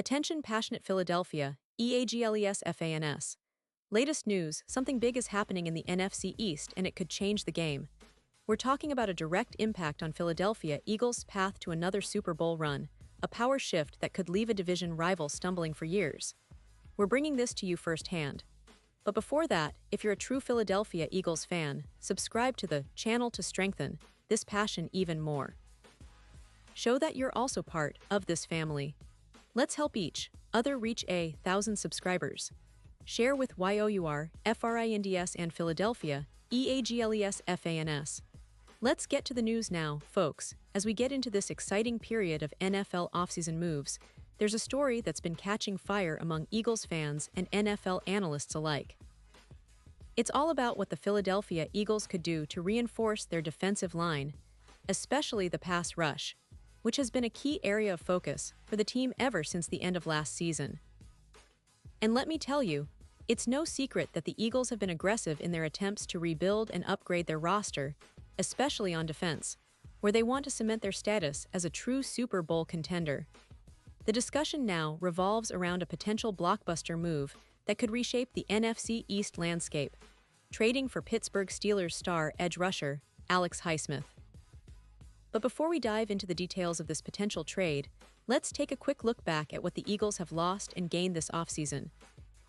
Attention passionate Philadelphia, EAGLES. Latest news, something big is happening in the NFC East and it could change the game. We're talking about a direct impact on Philadelphia Eagles' path to another Super Bowl run, a power shift that could leave a division rival stumbling for years. We're bringing this to you firsthand. But before that, if you're a true Philadelphia Eagles fan, subscribe to the channel to strengthen this passion even more. Show that you're also part of this family. Let's help each other reach 1,000 subscribers. Share with YOUR, FRINDS and Philadelphia, EAGLESFANS. Let's get to the news now, folks. As we get into this exciting period of NFL offseason moves, there's a story that's been catching fire among Eagles fans and NFL analysts alike. It's all about what the Philadelphia Eagles could do to reinforce their defensive line, especially the pass rush, which has been a key area of focus for the team ever since the end of last season. And let me tell you, it's no secret that the Eagles have been aggressive in their attempts to rebuild and upgrade their roster, especially on defense, where they want to cement their status as a true Super Bowl contender. The discussion now revolves around a potential blockbuster move that could reshape the NFC East landscape, trading for Pittsburgh Steelers star edge rusher Alex Highsmith. But before we dive into the details of this potential trade, let's take a quick look back at what the Eagles have lost and gained this offseason.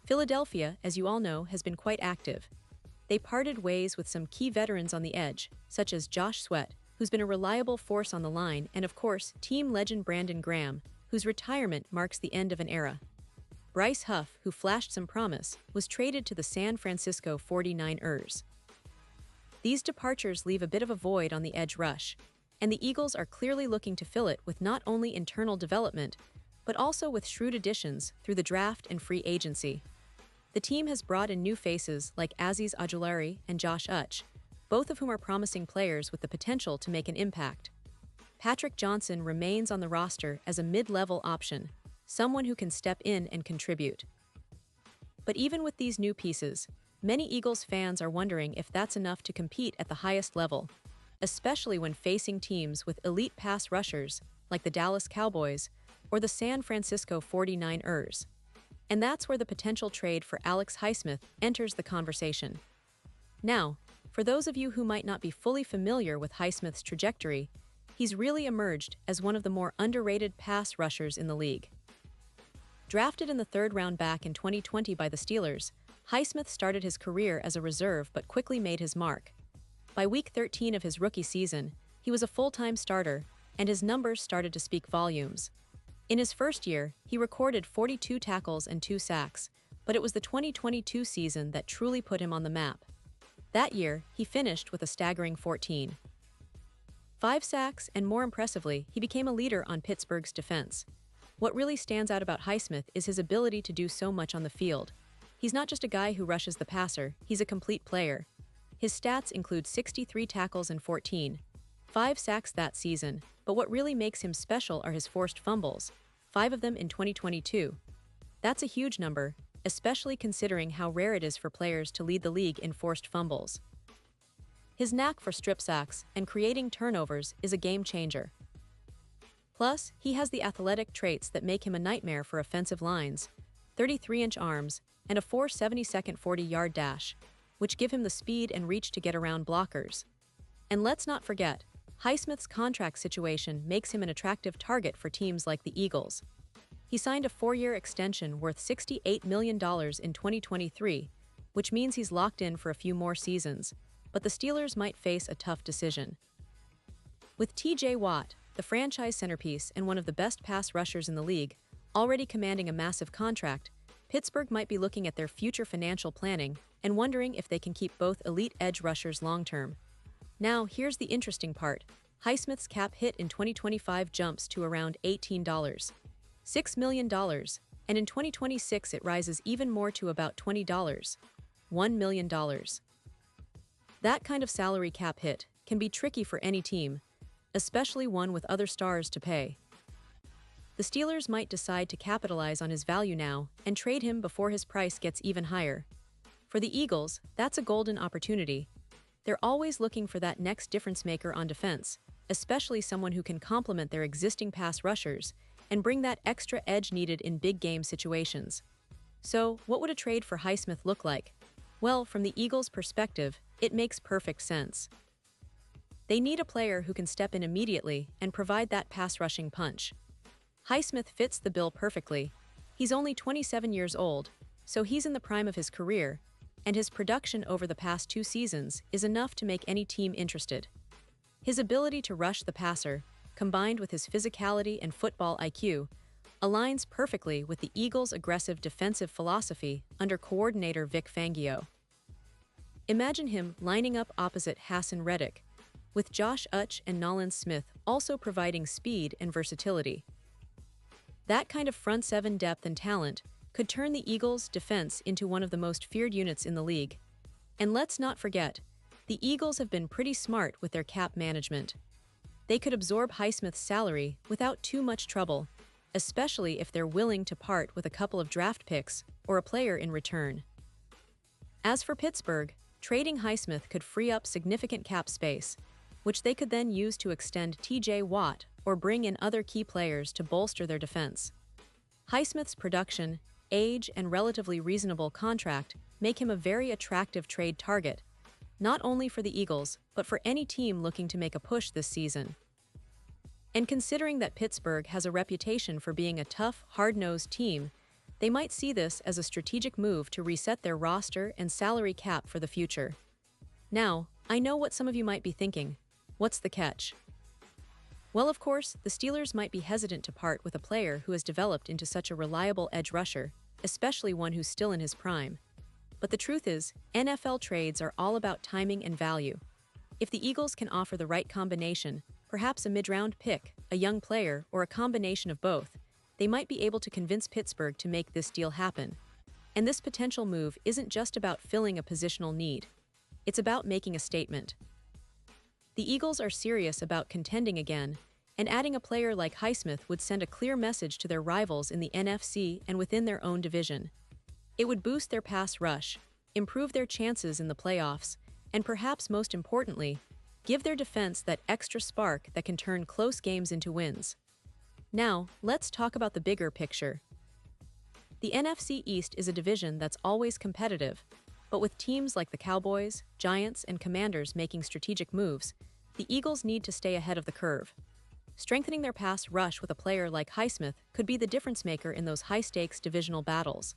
Philadelphia, as you all know, has been quite active. They parted ways with some key veterans on the edge, such as Josh Sweat, who's been a reliable force on the line, and of course, team legend Brandon Graham, whose retirement marks the end of an era. Bryce Huff, who flashed some promise, was traded to the San Francisco 49ers. These departures leave a bit of a void on the edge rush, and the Eagles are clearly looking to fill it with not only internal development, but also with shrewd additions through the draft and free agency. The team has brought in new faces like Azeez Ojulari and Josh Uch, both of whom are promising players with the potential to make an impact. Patrick Johnson remains on the roster as a mid-level option, someone who can step in and contribute. But even with these new pieces, many Eagles fans are wondering if that's enough to compete at the highest level, especially when facing teams with elite pass rushers like the Dallas Cowboys or the San Francisco 49ers. And that's where the potential trade for Alex Highsmith enters the conversation. Now, for those of you who might not be fully familiar with Highsmith's trajectory, he's really emerged as one of the more underrated pass rushers in the league. Drafted in the third round back in 2020 by the Steelers, Highsmith started his career as a reserve but quickly made his mark. By week 13 of his rookie season, he was a full-time starter, and his numbers started to speak volumes. In his first year, he recorded 42 tackles and 2 sacks, but it was the 2022 season that truly put him on the map. That year, he finished with a staggering 14. 5 sacks, and more impressively, he became a leader on Pittsburgh's defense. What really stands out about Highsmith is his ability to do so much on the field. He's not just a guy who rushes the passer, he's a complete player. His stats include 63 tackles and 5 sacks that season, but what really makes him special are his forced fumbles, 5 of them in 2022. That's a huge number, especially considering how rare it is for players to lead the league in forced fumbles. His knack for strip sacks and creating turnovers is a game changer. Plus, he has the athletic traits that make him a nightmare for offensive lines, 33-inch arms, and a 4.72 40-yard dash, which give him the speed and reach to get around blockers. And let's not forget, Highsmith's contract situation makes him an attractive target for teams like the Eagles. He signed a 4-year extension worth $68 million in 2023, which means he's locked in for a few more seasons, but the Steelers might face a tough decision. With T.J. Watt, the franchise centerpiece and one of the best pass rushers in the league, already commanding a massive contract, Pittsburgh might be looking at their future financial planning and wondering if they can keep both elite edge rushers long-term. Now, here's the interesting part. Highsmith's cap hit in 2025 jumps to around $6 million, and in 2026 it rises even more to about $1 million. That kind of salary cap hit can be tricky for any team, especially one with other stars to pay. The Steelers might decide to capitalize on his value now and trade him before his price gets even higher. For the Eagles, that's a golden opportunity. They're always looking for that next difference maker on defense, especially someone who can complement their existing pass rushers, and bring that extra edge needed in big game situations. So, what would a trade for Highsmith look like? Well, from the Eagles' perspective, it makes perfect sense. They need a player who can step in immediately and provide that pass-rushing punch. Highsmith fits the bill perfectly. He's only 27 years old, so he's in the prime of his career, and his production over the past 2 seasons is enough to make any team interested. His ability to rush the passer, combined with his physicality and football IQ, aligns perfectly with the Eagles' aggressive defensive philosophy under coordinator Vic Fangio. Imagine him lining up opposite Hassan Reddick, with Josh Uch and Nolan Smith also providing speed and versatility. That kind of front seven depth and talent could turn the Eagles' defense into one of the most feared units in the league. And let's not forget, the Eagles have been pretty smart with their cap management. They could absorb Highsmith's salary without too much trouble, especially if they're willing to part with a couple of draft picks or a player in return. As for Pittsburgh, trading Highsmith could free up significant cap space, which they could then use to extend TJ Watt or bring in other key players to bolster their defense. Highsmith's production, age, and relatively reasonable contract make him a very attractive trade target, not only for the Eagles, but for any team looking to make a push this season. And considering that Pittsburgh has a reputation for being a tough, hard-nosed team, they might see this as a strategic move to reset their roster and salary cap for the future. Now, I know what some of you might be thinking. What's the catch? Well, of course, the Steelers might be hesitant to part with a player who has developed into such a reliable edge rusher, especially one who's still in his prime. But the truth is, NFL trades are all about timing and value. If the Eagles can offer the right combination, perhaps a mid-round pick, a young player, or a combination of both, they might be able to convince Pittsburgh to make this deal happen. And this potential move isn't just about filling a positional need. It's about making a statement. The Eagles are serious about contending again, and adding a player like Highsmith would send a clear message to their rivals in the NFC and within their own division. It would boost their pass rush, improve their chances in the playoffs, and perhaps most importantly, give their defense that extra spark that can turn close games into wins. Now, let's talk about the bigger picture. The NFC East is a division that's always competitive, but with teams like the Cowboys, Giants, and Commanders making strategic moves, the Eagles need to stay ahead of the curve. Strengthening their pass rush with a player like Highsmith could be the difference maker in those high-stakes divisional battles.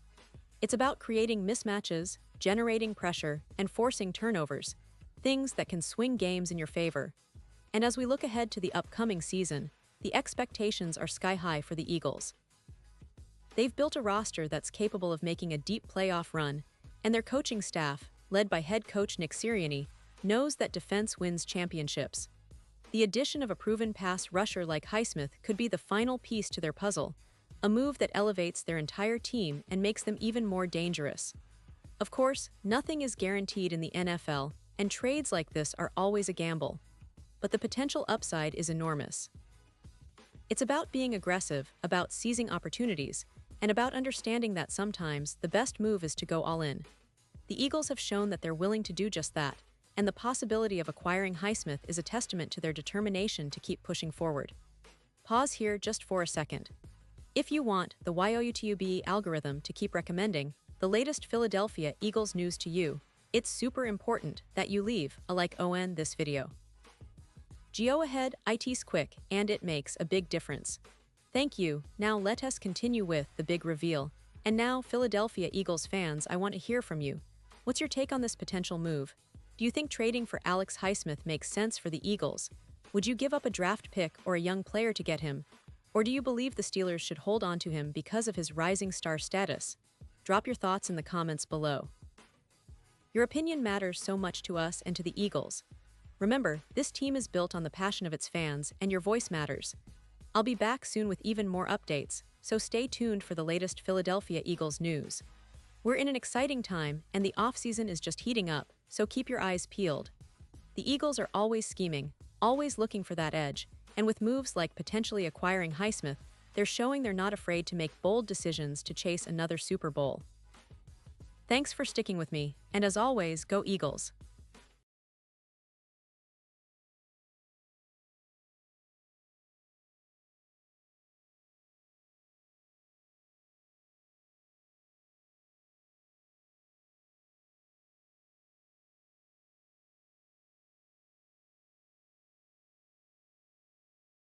It's about creating mismatches, generating pressure, and forcing turnovers, things that can swing games in your favor. And as we look ahead to the upcoming season, the expectations are sky-high for the Eagles. They've built a roster that's capable of making a deep playoff run, and their coaching staff, led by head coach Nick Sirianni, knows that defense wins championships. The addition of a proven pass rusher like Highsmith could be the final piece to their puzzle, a move that elevates their entire team and makes them even more dangerous. Of course, nothing is guaranteed in the NFL, and trades like this are always a gamble. But the potential upside is enormous. It's about being aggressive, about seizing opportunities, and about understanding that sometimes the best move is to go all in. The Eagles have shown that they're willing to do just that, and the possibility of acquiring Highsmith is a testament to their determination to keep pushing forward. Pause here just for a second. If you want the YouTube algorithm to keep recommending the latest Philadelphia Eagles news to you, it's super important that you leave a like on this video. Go ahead, it's quick, and it makes a big difference. Thank you. Now let us continue with the big reveal. And now, Philadelphia Eagles fans, I want to hear from you. What's your take on this potential move? Do you think trading for Alex Highsmith makes sense for the Eagles? Would you give up a draft pick or a young player to get him? Or do you believe the Steelers should hold on to him because of his rising star status? Drop your thoughts in the comments below. Your opinion matters so much to us and to the Eagles. Remember, this team is built on the passion of its fans, and your voice matters. I'll be back soon with even more updates, so stay tuned for the latest Philadelphia Eagles news. We're in an exciting time, and the offseason is just heating up, so keep your eyes peeled. The Eagles are always scheming, always looking for that edge, and with moves like potentially acquiring Highsmith, they're showing they're not afraid to make bold decisions to chase another Super Bowl. Thanks for sticking with me, and as always, go Eagles!